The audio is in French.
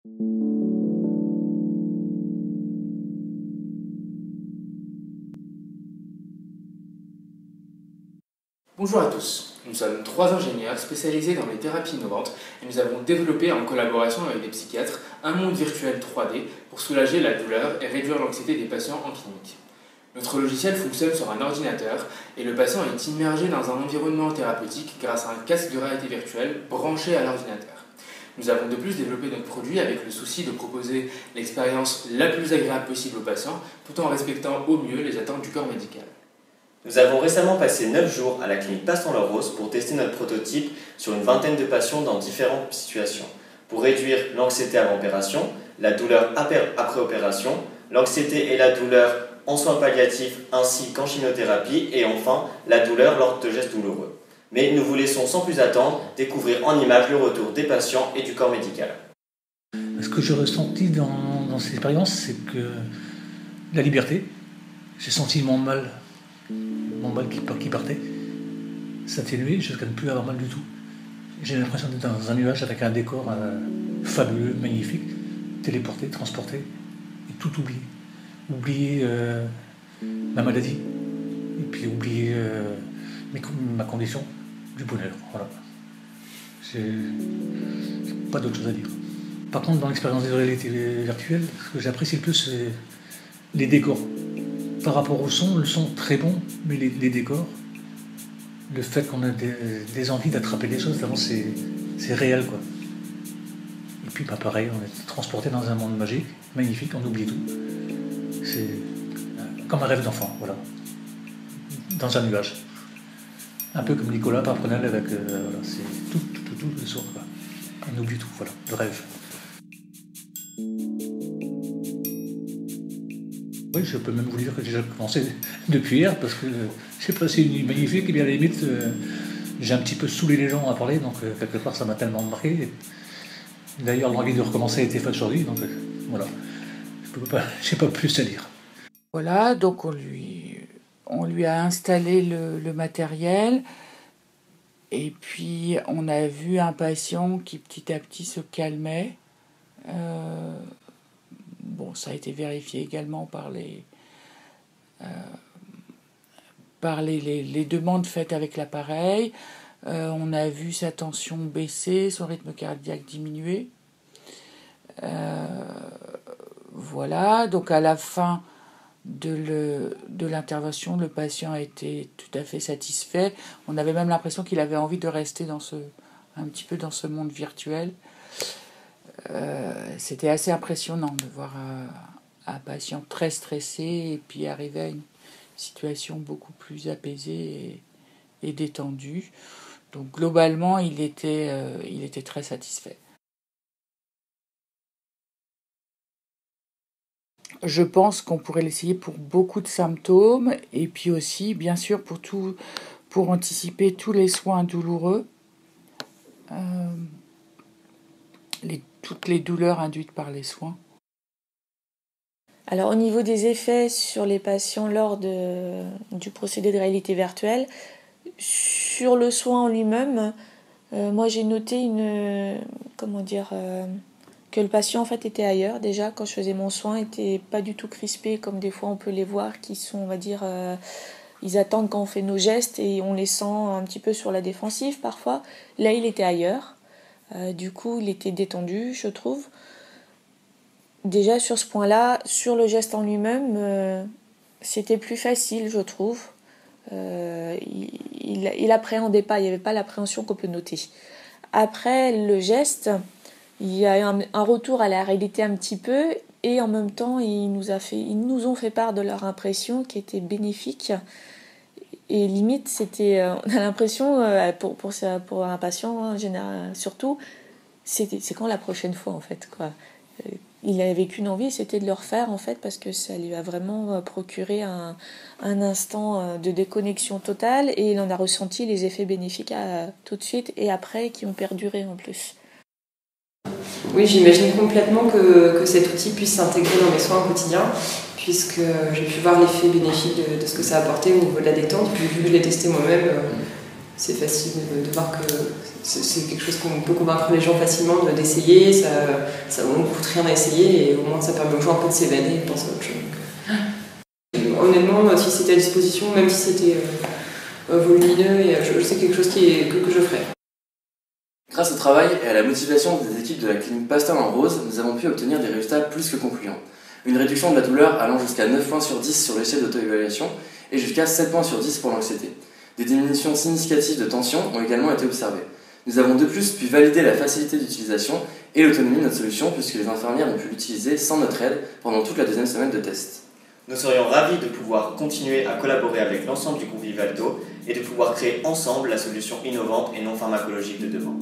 Bonjour à tous, nous sommes 3 ingénieurs spécialisés dans les thérapies innovantes et nous avons développé en collaboration avec des psychiatres un monde virtuel 3D pour soulager la douleur et réduire l'anxiété des patients en clinique. Notre logiciel fonctionne sur un ordinateur et le patient est immergé dans un environnement thérapeutique grâce à un casque de réalité virtuelle branché à l'ordinateur. Nous avons de plus développé notre produit avec le souci de proposer l'expérience la plus agréable possible aux patients tout en respectant au mieux les attentes du corps médical. Nous avons récemment passé 9 jours à la clinique Paston-La-Rose pour tester notre prototype sur une vingtaine de patients dans différentes situations, pour réduire l'anxiété avant opération, la douleur après opération, l'anxiété et la douleur en soins palliatifs ainsi qu'en chimiothérapie et enfin la douleur lors de gestes douloureux. Mais nous vous laissons sans plus attendre découvrir en images le retour des patients et du corps médical. Ce que j'ai ressenti dans cette expérience, c'est que la liberté, j'ai senti mon mal qui partait, s'atténuer jusqu'à ne plus avoir mal du tout. J'ai l'impression d'être dans un nuage avec un décor fabuleux, magnifique, téléporté, transporté, et tout oublié. Oublier ma maladie, et puis oublier ma condition, du bonheur. Voilà. C'est pas d'autre chose à dire. Par contre, dans l'expérience de réalité virtuelle, ce que j'apprécie le plus, c'est les décors. Par rapport au son, le son très bon, mais les décors, le fait qu'on a des envies d'attraper des choses, vraiment c'est réel, quoi. Et puis pareil, on est transporté dans un monde magique, magnifique, on oublie tout. C'est comme un rêve d'enfant, voilà. Dans un nuage. Un peu comme Nicolas Parprenel avec voilà, c'est tout le soir, quoi. On oublie tout, voilà, le rêve. Oui, je peux même vous dire que j'ai déjà commencé depuis hier, parce que j'ai passé une nuit magnifique, et bien à la limite, j'ai un petit peu saoulé les gens à parler, donc quelque part ça m'a tellement marqué. Et d'ailleurs, l'envie de recommencer a été faite aujourd'hui, donc voilà, je n'ai pas plus à dire. Voilà, donc on lui a installé le matériel, et puis on a vu un patient qui petit à petit se calmait. Bon, ça a été vérifié également par les demandes faites avec l'appareil. On a vu sa tension baisser, son rythme cardiaque diminuer. Voilà, donc à la fin de l'intervention, le patient a été tout à fait satisfait. On avait même l'impression qu'il avait envie de rester un petit peu dans ce monde virtuel. C'était assez impressionnant de voir un patient très stressé et puis arriver à une situation beaucoup plus apaisée et détendue. Donc globalement, il était très satisfait. Je pense qu'on pourrait l'essayer pour beaucoup de symptômes et puis aussi, bien sûr, pour anticiper tous les soins douloureux. Toutes les douleurs induites par les soins. Alors au niveau des effets sur les patients lors du procédé de réalité virtuelle, sur le soin en lui-même, moi j'ai noté que le patient en fait était ailleurs. Déjà quand je faisais mon soin, était pas du tout crispé comme des fois on peut les voir qui sont, on va dire, ils attendent quand on fait nos gestes et on les sent un petit peu sur la défensive parfois. Là il était ailleurs. Du coup, il était détendu, je trouve. Déjà, sur ce point-là, sur le geste en lui-même, c'était plus facile, je trouve. Il appréhendait pas, il n'y avait pas l'appréhension qu'on peut noter. Après le geste, il y a un retour à la réalité un petit peu, et en même temps, ils nous ont fait part de leur impression qui était bénéfique. Et limite, on a l'impression, pour un patient en général, surtout, c'est quand la prochaine fois en fait, quoi. Il n'avait qu'une envie, c'était de le refaire en fait, parce que ça lui a vraiment procuré un instant de déconnexion totale, et il en a ressenti les effets bénéfiques tout de suite et après qui ont perduré en plus. Oui, j'imagine complètement que cet outil puisse s'intégrer dans mes soins au quotidien, puisque j'ai pu voir l'effet bénéfique de ce que ça a apporté au niveau de la détente. Puis vu que je l'ai testé moi-même, c'est facile de voir que c'est quelque chose qu'on peut convaincre les gens facilement d'essayer, ça ne coûte rien à essayer et au moins ça permet aux gens un peu de s'évader et de penser à autre chose. Honnêtement, si c'était à disposition, même si c'était volumineux, c'est quelque chose que je ferais. Grâce au travail et à la motivation des équipes de la clinique Pasteur en Rose, nous avons pu obtenir des résultats plus que concluants. Une réduction de la douleur allant jusqu'à 9 points sur 10 sur l'échelle d'auto-évaluation et jusqu'à 7 points sur 10 pour l'anxiété. Des diminutions significatives de tension ont également été observées. Nous avons de plus pu valider la facilité d'utilisation et l'autonomie de notre solution puisque les infirmières ont pu l'utiliser sans notre aide pendant toute la deuxième semaine de test. Nous serions ravis de pouvoir continuer à collaborer avec l'ensemble du groupe Vivalto et de pouvoir créer ensemble la solution innovante et non pharmacologique de demain.